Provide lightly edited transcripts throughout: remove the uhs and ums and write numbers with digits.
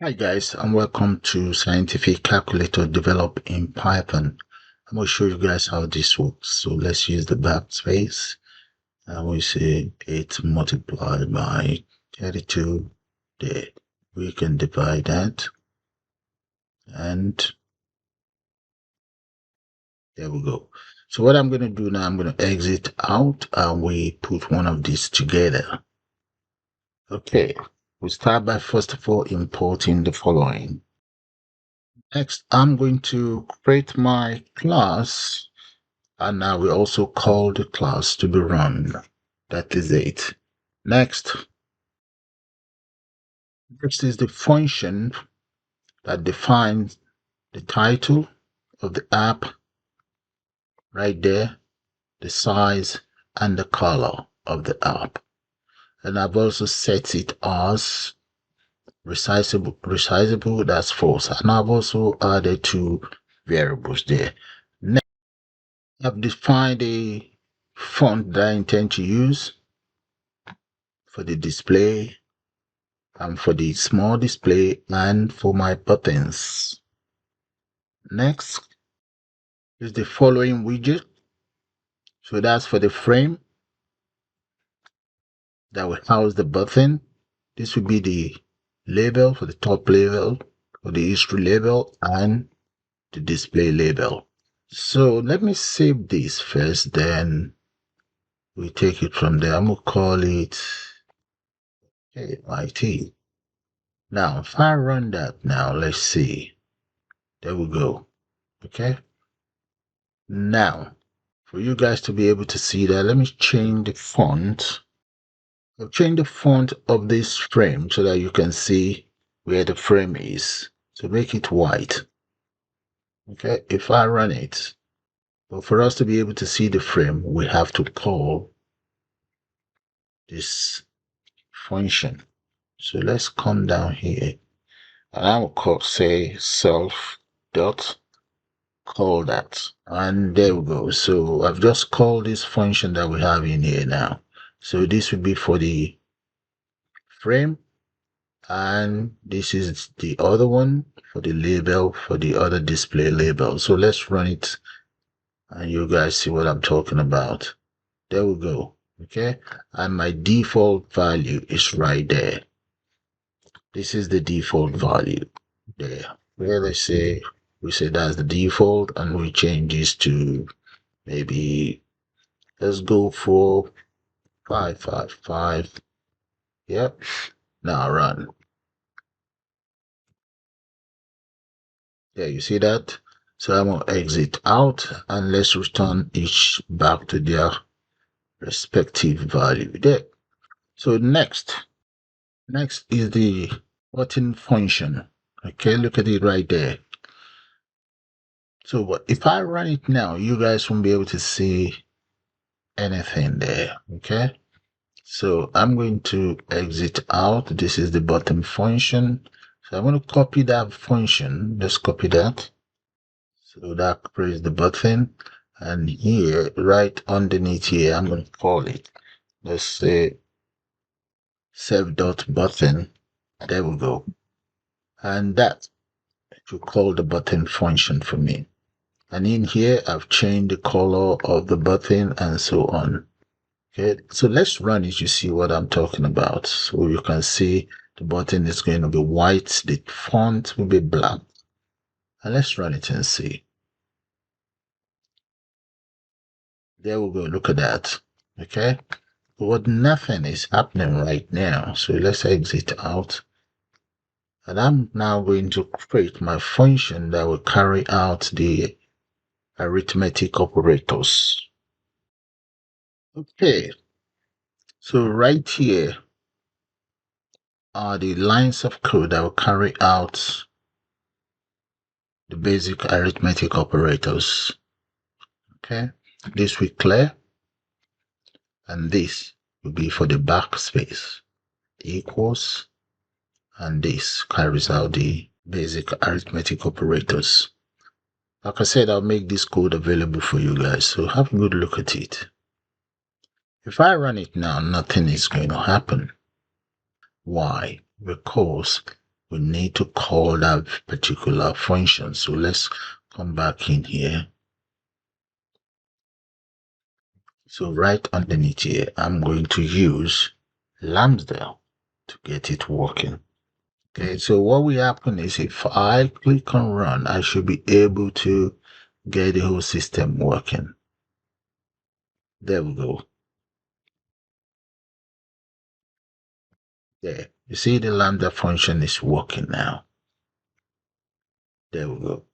Hi guys, and welcome to Scientific Calculator developed in Python. I'm going to show you guys how this works. So let's use the backspace and we say 8 multiplied by 32 there. We can divide that and there we go. So what I'm going to do now, I'm going to exit out and we put one of these together. Okay, we start by first of all importing the following. Next, I'm going to create my class, and now we also call the class to be run. That is it. Next is the function that defines the title of the app right there, the size, and the color of the app. And I've also set it as resizable, that's false. And I've also added 2 variables there. Next, I've defined a font that I intend to use for the display and for the small display and for my buttons. Next is the following widget. So that's for the frame that will house the button. This will be the label for the top label, for the history label, and the display label. So let me save this first, then we take it from there. I'm going to call it IT. Now, if I run that now, let's see. There we go. Okay. Now, for you guys to be able to see that, let me change the font. I'll change the font of this frame so that you can see where the frame is. So make it white. Okay, if I run it, but for us to be able to see the frame, we have to call this function. So let's come down here and I will call, say, self dot call that, and there we go. So I've just called this function that we have in here now. So this would be for the frame, and this is the other one for the label, for the other display label. So let's run it and you guys see what I'm talking about. There we go. Okay, and my default value is right there. This is the default value there. Where they say, we say that's the default, and we change this to maybe, let's go for 555. Yep. Now run. Yeah, you see that? So I'm going to exit out and let's return each back to their respective value there. So next is the button function. Okay, look at it right there. So if I run it now, you guys won't be able to see anything there. Okay. So I'm going to exit out. This is the button function. So I'm going to copy that function. Let's copy that. So that creates the button. And here, right underneath here, I'm going to call it, let's say, save.button. There we go. And that should call the button function for me. And in here, I've changed the color of the button and so on. Okay, so let's run it. You see what I'm talking about. So you can see the button is going to be white, the font will be black. And let's run it and see. There we go. Look at that. Okay, but nothing is happening right now. So let's exit out. And I'm now going to create my function that will carry out the arithmetic operators. Okay, so right here are the lines of code that will carry out the basic arithmetic operators. Okay, this will clear, and this will be for the backspace equals, and this carries out the basic arithmetic operators. Like I said, I'll make this code available for you guys, so have a good look at it. If I run it now, nothing is going to happen. Why? Because we need to call that particular function. So let's come back in here. So right underneath here, I'm going to use lambda to get it working. Okay, so what will happen is if I click on run, I should be able to get the whole system working. There we go. There, you see the lambda function is working now. There we go.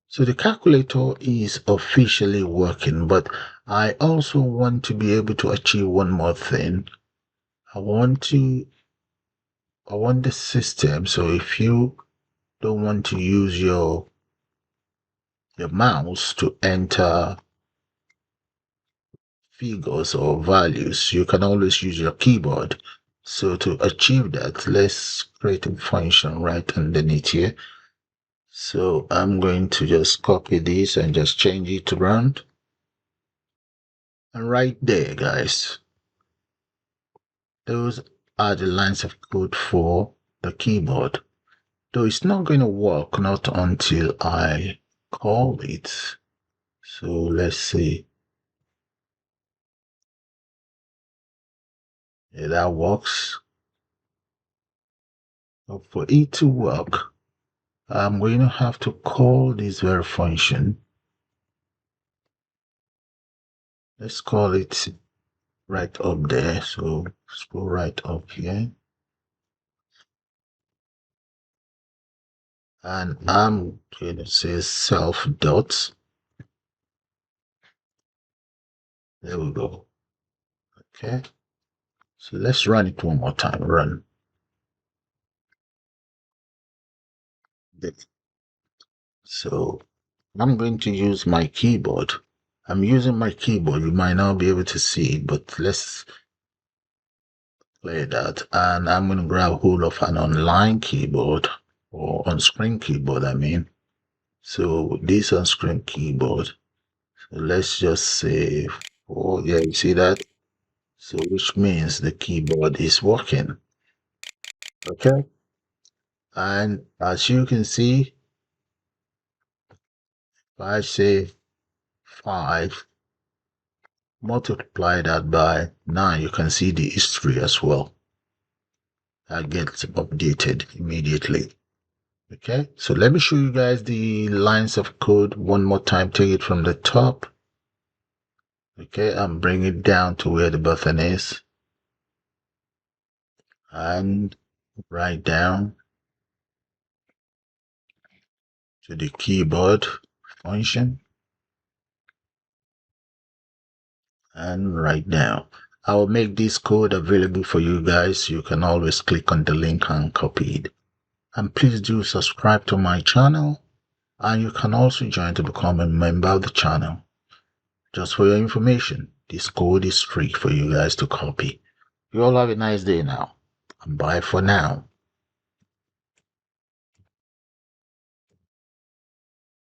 So the calculator is officially working, but I also want to be able to achieve one more thing. I want the system, so if you don't want to use your mouse to enter figures or values, you can always use your keyboard. So to achieve that, let's create a function right underneath here. So I'm going to just copy this and just change it around. And right there, guys, those are the lines of code for the keyboard. Though it's not going to work not until I call it. So let's see. Yeah, that works. But for it to work, I'm going to have to call this very function. Let's call it right up there. So let's go right up here. And I'm going to say self dot. There we go. Okay. So let's run it one more time. Run. So I'm going to use my keyboard. I'm using my keyboard. You might not be able to see it, but let's play that. And I'm going to grab hold of an online keyboard or on-screen keyboard, I mean. So this on-screen keyboard. So let's just say, oh yeah, you see that? So which means the keyboard is working. Okay. And as you can see, if I say 5, multiply that by 9, you can see the history as well. That gets updated immediately. Okay, so let me show you guys the lines of code one more time. Take it from the top. Okay, and bring it down to where the button is. And right down to the keyboard function. And right down. I will make this code available for you guys. You can always click on the link and copy it. And please do subscribe to my channel. And you can also join to become a member of the channel. Just for your information, this code is free for you guys to copy. You all have a nice day now. And bye for now.